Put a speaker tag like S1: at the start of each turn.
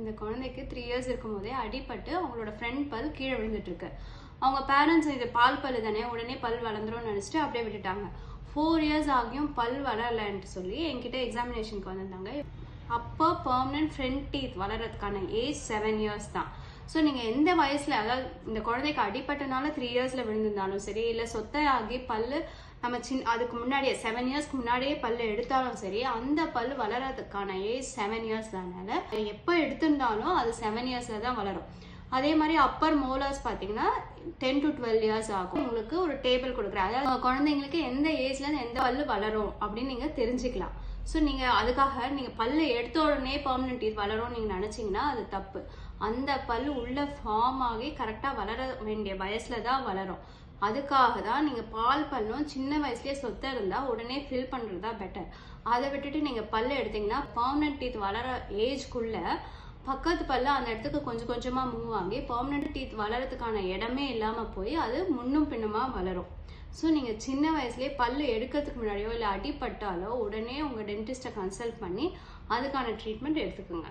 S1: இந்த குழந்தைக்கு 3 இயர்ஸ் இருக்கும்போதே அடிபட்டு அவங்களோட ஃப்ரண்ட் பல் கீழே விழுந்துட்டு இருக்கு. அவங்க பேரண்ட்ஸ் இது பால் பல்லு தானே, உடனே பல் வளர்ந்துரும்னு நினச்சிட்டு அப்படியே விட்டுட்டாங்க. 4 இயர்ஸ் ஆகியும் பல் வளரலைன்ட்டு சொல்லி என்கிட்ட எக்ஸாமினேஷனுக்கு வந்திருந்தாங்க. அப்போ பர்மனன்ட் ஃப்ரண்ட் டீத் வளர்கிறதுக்கான ஏஜ் 7 இயர்ஸ் தான். ஸோ நீங்கள் எந்த வயசில், அதாவது இந்த குழந்தைக்கு அடிப்பட்டனால 3 இயர்ஸில் விழுந்திருந்தாலும் சரி, இல்லை சொத்தையாகி பல்லு நம்ம அதுக்கு முன்னாடியே 7 இயர்ஸ்க்கு முன்னாடியே பல்லு எடுத்தாலும் சரி, அந்த பல்லு வளர்கிறதுக்கான ஏஜ் 7 இயர்ஸ் தானால எப்போ எடுத்திருந்தாலும் அது 7 இயர்ஸில் தான் வளரும். அதே மாதிரி அப்பர் மோலார்ஸ் பார்த்தீங்கன்னா 10 to 12 இயர்ஸ் ஆகும். உங்களுக்கு ஒரு டேபிள் கொடுக்குறேன், அதாவது குழந்தைங்களுக்கு எந்த ஏஜ்லேருந்து எந்த பல்லு வளரும் அப்படின்னு நீங்கள் தெரிஞ்சுக்கலாம். ஸோ நீங்கள் அதுக்காக நீங்கள் பல்லு எடுத்த உடனே பர்மனன்ட் டீத் வளரும்னு நீங்கள் நினச்சிங்கன்னா அது தப்பு. அந்த பல்லு உள்ள ஃபார்ம் ஆகி கரெக்டாக வளர வேண்டிய வயசில் தான் வளரும். அதுக்காக தான் நீங்கள் பால் பல்லும் சின்ன வயசுலேயே சொத்தை இருந்தால் உடனே ஃபில் பண்ணுறது தான் பெட்டர். அதை விட்டுட்டு நீங்கள் பல்லு எடுத்தீங்கன்னா பர்மனன்ட் டீத் வளர ஏஜ்க்குள்ளே பக்கத்து பல்லு அந்த இடத்துக்கு கொஞ்சம் கொஞ்சமாக மூவ் ஆகி பர்மனன்ட் டீத் வளரதுக்கான இடமே இல்லாமல் போய் அது முன்னும் பின்னுமாக வளரும். ஸோ நீங்கள் சின்ன வயசுலேயே பல்லு எடுக்கிறதுக்கு முன்னாடியோ இல்லை அடிப்பட்டாலோ உடனே உங்கள் டென்டிஸ்ட்டை கன்சல்ட் பண்ணி அதுக்கான ட்ரீட்மெண்ட் எடுத்துக்கோங்க.